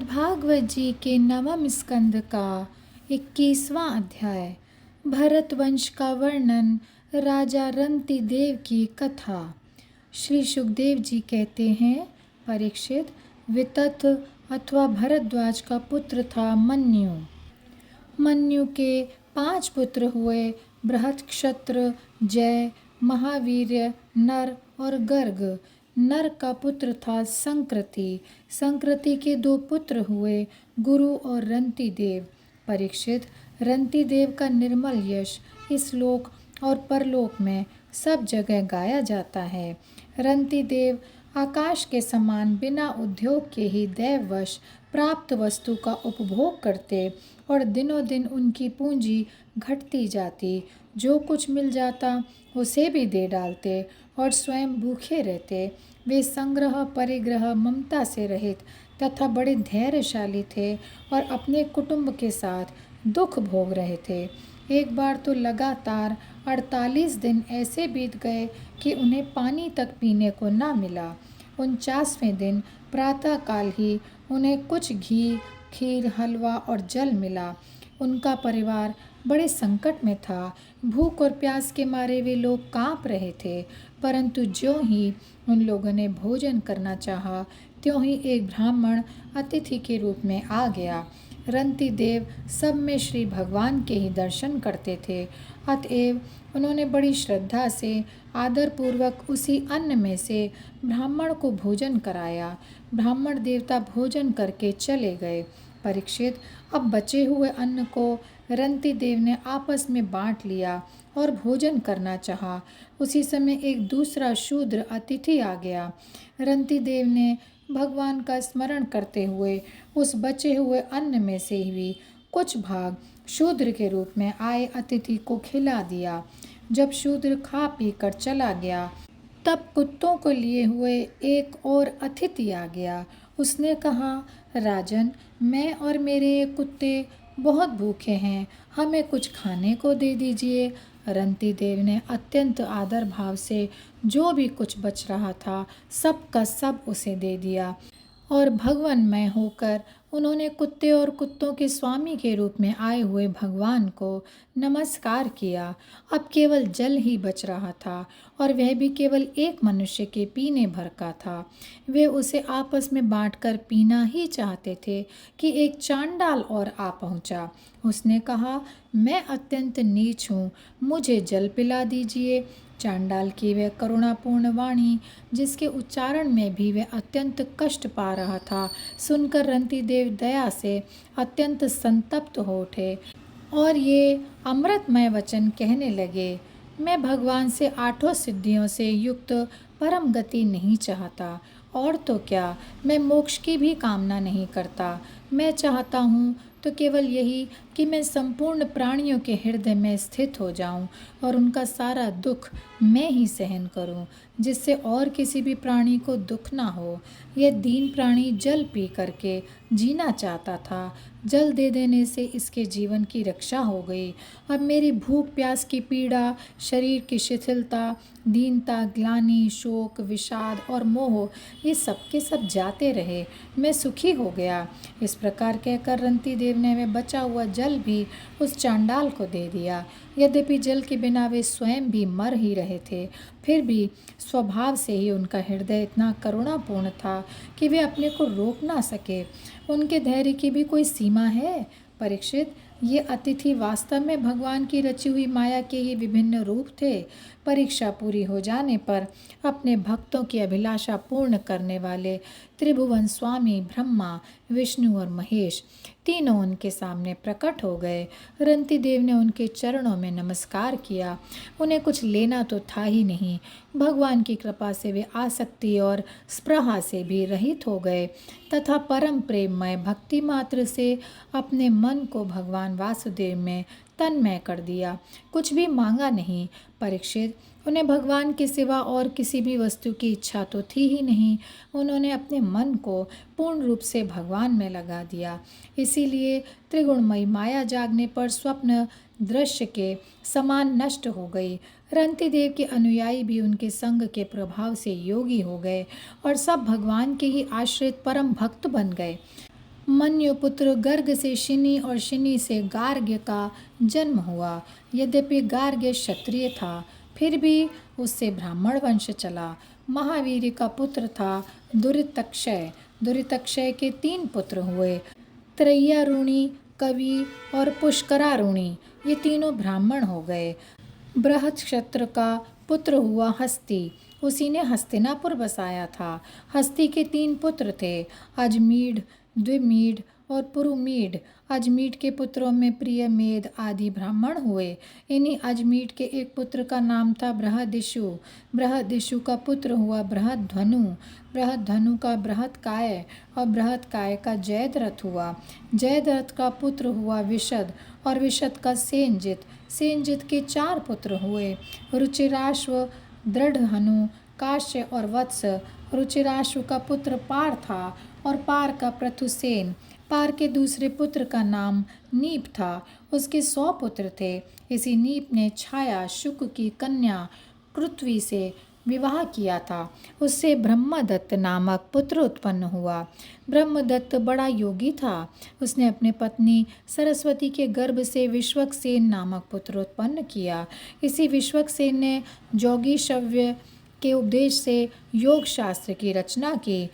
भागवत जी के नवम स्कंद का 21वां अध्याय। भरतवंश का वर्णन। राजा रंति देव की कथा। श्री सुखदेव जी कहते हैं, परीक्षित, वितथ अथवा भरद्वाज का पुत्र था मन्यु। मन्यु के 5 पुत्र हुए, बृहत्क्षत्र, जय, महावीर्य, नर और गर्ग। नर का पुत्र था संकृति। संकृति के 2 पुत्र हुए, गुरु और रंति देव। परीक्षित, रंति देव का निर्मल यश इस लोक और परलोक में सब जगह गाया जाता है। रंति देव आकाश के समान बिना उद्योग के ही दैववश प्राप्त वस्तु का उपभोग करते और दिनों दिन उनकी पूंजी घटती जाती। जो कुछ मिल जाता उसे भी दे डालते और स्वयं भूखे रहते। वे संग्रह परिग्रह ममता से रहित तथा बड़े धैर्यशाली थे और अपने कुटुंब के साथ दुख भोग रहे थे। एक बार तो लगातार 48 दिन ऐसे बीत गए कि उन्हें पानी तक पीने को ना मिला। 49वें दिन प्रातःकाल ही उन्हें कुछ घी, खीर, हलवा और जल मिला। उनका परिवार बड़े संकट में था। भूख और प्यास के मारे वे लोग कांप रहे थे। परंतु ज्यों ही उन लोगों ने भोजन करना चाहा, त्यों ही एक ब्राह्मण अतिथि के रूप में आ गया। रंति देव सब में श्री भगवान के ही दर्शन करते थे, अतएव उन्होंने बड़ी श्रद्धा से आदरपूर्वक उसी अन्न में से ब्राह्मण को भोजन कराया। ब्राह्मण देवता भोजन करके चले गए। परीक्षित, अब बचे हुए अन्न को रंति देव ने आपस में बांट लिया और भोजन करना चाहा। उसी समय एक दूसरा शूद्र अतिथि आ गया। रंति देव ने भगवान का स्मरण करते हुए उस बचे हुए अन्न में से भी कुछ भाग शूद्र के रूप में आए अतिथि को खिला दिया। जब शूद्र खा पी कर चला गया, तब कुत्तों को लिए हुए एक और अतिथि आ गया। उसने कहा, राजन, मैं और मेरे ये कुत्ते बहुत भूखे हैं, हमें कुछ खाने को दे दीजिए। रंति देव ने अत्यंत आदर भाव से जो भी कुछ बच रहा था सब का सब उसे दे दिया और भगवानमय होकर उन्होंने कुत्ते और कुत्तों के स्वामी के रूप में आए हुए भगवान को नमस्कार किया। अब केवल जल ही बच रहा था और वह भी केवल एक मनुष्य के पीने भर का था। वे उसे आपस में बांटकर पीना ही चाहते थे कि एक चांडाल और आ पहुंचा। उसने कहा, मैं अत्यंत नीच हूँ, मुझे जल पिला दीजिए। चांडाल की वह करुणापूर्ण वाणी, जिसके उच्चारण में भी वह अत्यंत कष्ट पा रहा था, सुनकर रंति देव दया से अत्यंत संतप्त हो उठे और ये अमृतमय वचन कहने लगे, मैं भगवान से 8 सिद्धियों से युक्त परम गति नहीं चाहता, और तो क्या, मैं मोक्ष की भी कामना नहीं करता। मैं चाहता हूँ तो केवल यही कि मैं संपूर्ण प्राणियों के हृदय में स्थित हो जाऊं और उनका सारा दुख मैं ही सहन करूं, जिससे और किसी भी प्राणी को दुख ना हो। यह दीन प्राणी जल पी करके जीना चाहता था। जल दे देने से इसके जीवन की रक्षा हो गई। अब मेरी भूख प्यास की पीड़ा, शरीर की शिथिलता, दीनता, ग्लानि, शोक, विषाद और मोह, ये सब के सब जाते रहे। मैं सुखी हो गया। इस प्रकार कहकर रंति देव ने वह बचा हुआ जल भी उस चांडाल को दे दिया। यद्यपि जल के बिना वे स्वयं भी मर ही रहे थे, फिर भी स्वभाव से ही उनका हृदय इतना करुणापूर्ण था कि वे अपने को रोक ना सके। उनके धैर्य की भी कोई सीमा है। परीक्षित, ये अतिथि वास्तव में भगवान की रची हुई माया के ही विभिन्न रूप थे। परीक्षा पूरी हो जाने पर अपने भक्तों की अभिलाषा पूर्ण करने वाले त्रिभुवन स्वामी ब्रह्मा, विष्णु और महेश तीनों उनके सामने प्रकट हो गए। रंति देव ने उनके चरणों में नमस्कार किया। उन्हें कुछ लेना तो था ही नहीं। भगवान की कृपा से वे आसक्ति और स्पृहा से भी रहित हो गए तथा परम प्रेममय भक्ति मात्र से अपने मन को भगवान वासुदेव में तन्मय कर दिया। कुछ भी मांगा नहीं। परीक्षित, उन्हें भगवान के सिवा और किसी भी वस्तु की इच्छा तो थी ही नहीं। उन्होंने अपने मन को पूर्ण रूप से भगवान में लगा दिया। इसीलिए त्रिगुणमयी माया जागने पर स्वप्न दृश्य के समान नष्ट हो गई। रंति देव के अनुयायी भी उनके संग के प्रभाव से योगी हो गए और सब भगवान के ही आश्रित परम भक्त बन गए। मन्यु पुत्र गर्ग से शिनी और शिनी से गार्ग्य का जन्म हुआ। यद्यपि गार्ग्य क्षत्रिय था, फिर भी उससे ब्राह्मण वंश चला। महावीर का पुत्र था दुरितक्षय। दुरितक्षय के 3 पुत्र हुए, त्रय्यारुणी, कवि और पुष्करारुणी। ये तीनों ब्राह्मण हो गए। बृहत्क्षत्र का पुत्र हुआ हस्ती, उसी ने हस्तिनापुर बसाया था। हस्ती के 3 पुत्र थे, अजमीढ़, द्विमीढ़ और पुरुमीढ़। अजमीढ़ के पुत्रों में प्रियमेद आदि ब्राह्मण हुए। इन्हीं अजमीढ़ के एक पुत्र का नाम था बृहदिषु। बृहदिषु का पुत्र हुआ बृहद्धनु। बृहद्धनु का बृहत्काय और बृहत्काय का जयद्रथ हुआ। जयद्रथ का पुत्र हुआ विशद और विशद का सेनजित। सेनजित के 4 पुत्र हुए, रुचिराश्व, दृढ़हनु, काश्य और वत्स। रुचिराश्व का पुत्र पार था और पार का पृथुसेन। पार के दूसरे पुत्र का नाम नीप था। उसके 100 पुत्र थे। इसी नीप ने छाया शुक की कन्या कृत्वी से विवाह किया था। उससे ब्रह्मदत्त नामक पुत्र उत्पन्न हुआ। ब्रह्मदत्त बड़ा योगी था। उसने अपने पत्नी सरस्वती के गर्भ से विश्वक्सेन नामक पुत्र उत्पन्न किया। इसी विश्वक्सेन ने जोगीशव्य के उपदेश से योग शास्त्र की रचना की।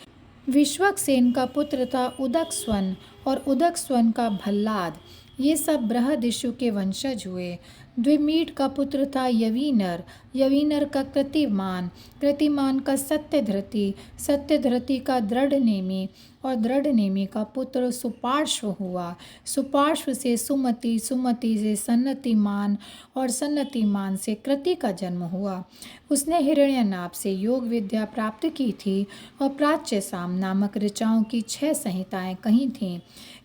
विश्वक्सेन का पुत्र था उदकस्वन और उदकस्वन का भल्लाद। ये सब बृहदिषु के वंशज हुए। द्विमीढ़ का पुत्र था यवीनर, यवीनर का कृतिमान, कृतिमान का सत्यधृति, सत्यधृति का दृढ़नेमी और दृढ़नेमी का पुत्र सुपार्श्व हुआ। सुपार्श्व से सुमति, सुमति से सन्नतिमान और सन्नतिमान से कृति का जन्म हुआ। उसने हिरण्यनाभ से योग विद्या प्राप्त की थी और प्राच्य साम नामक ऋचाओं की 6 संहिताएं कही थीं।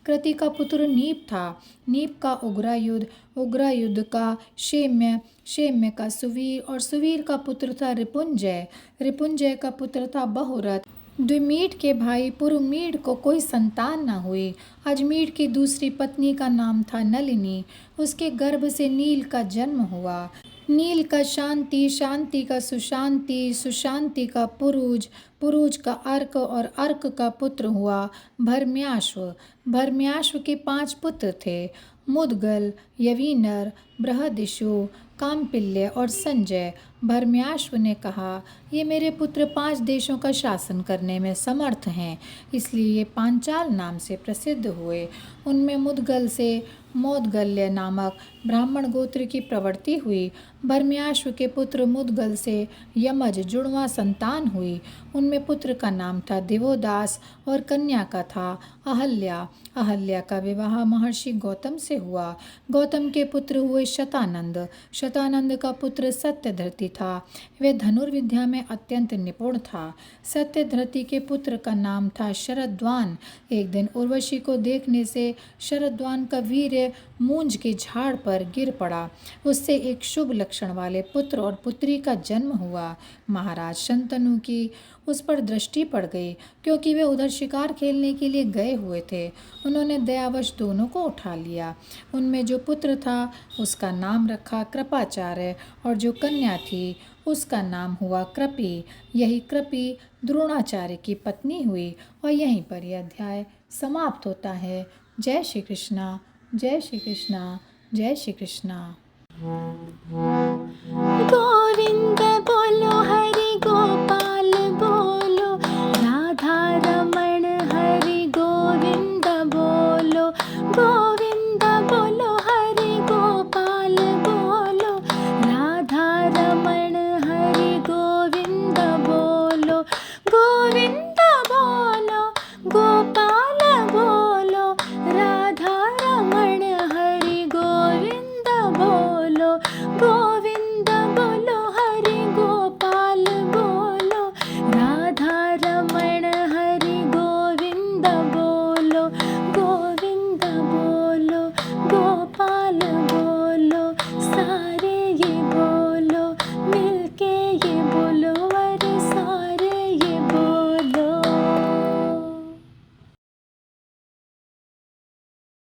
कृति का पुत्र नीप था। नीप का उग्रायुध, उग्रायुध का शेम्य, शेम्य का सुवीर और सुवीर का पुत्र था रिपुंजय। रिपुंजय का पुत्र था बहुरथ। द्विमीढ़ के भाई पुरुमीढ़ को कोई संतान न हुई। अजमीढ़ की दूसरी पत्नी का नाम था नलिनी। उसके गर्भ से नील का जन्म हुआ। नील का शांति, शांति का सुशांति, सुशांति का पुरुज, पुरुज का अर्क और अर्क का पुत्र हुआ भरम्याश्व। भरम्याश्व के 5 पुत्र थे, मुदगल, यवीनर, बृहदिषु, काम्पिल्य और संजय। भरम्याश्व ने कहा, ये मेरे पुत्र 5 देशों का शासन करने में समर्थ हैं, इसलिए ये पांचाल नाम से प्रसिद्ध हुए। उनमें मुदगल से मोदगल्य नामक ब्राह्मण गोत्र की प्रवृत्ति हुई। भरम्याश्व के पुत्र मुदगल से यमज जुड़वा संतान हुई। उनमें पुत्र का नाम था दिवोदास और कन्या का था अहल्या। अहल्या का विवाह महर्षि गौतम से हुआ। गौतम के पुत्र हुए शतानंद। शतानंद का पुत्र सत्यधृति था। वह धनुर्विद्या में अत्यंत निपुण था। सत्यधृति के पुत्र का नाम था शरद्वान। एक दिन उर्वशी को देखने से शरद्वान का वीर्य मूंज के झाड़ पर गिर पड़ा। उससे एक शुभ लक्षण वाले पुत्र और पुत्री का जन्म हुआ। महाराज शंतनु की उस पर दृष्टि पड़ गई, क्योंकि वे उधर शिकार खेलने के लिए गए हुए थे। उन्होंने दयावश दोनों को उठा लिया। उनमें जो पुत्र था उसका नाम रखा कृपाचार्य और जो कन्या थी उसका नाम हुआ कृपी। यही कृपी द्रोणाचार्य की पत्नी हुई। और यहीं पर यह अध्याय समाप्त होता है। जय श्री कृष्णा, जय श्री कृष्णा, जय श्री कृष्णा। गोविंद बोलो हरि गोपाल बोलो, राधा रमण हरि गोविंद बोलो। गोविंद बोलो हरि गोपाल बोलो, राधा रमण हरि गोविंद बोलो। गोविंद बोलो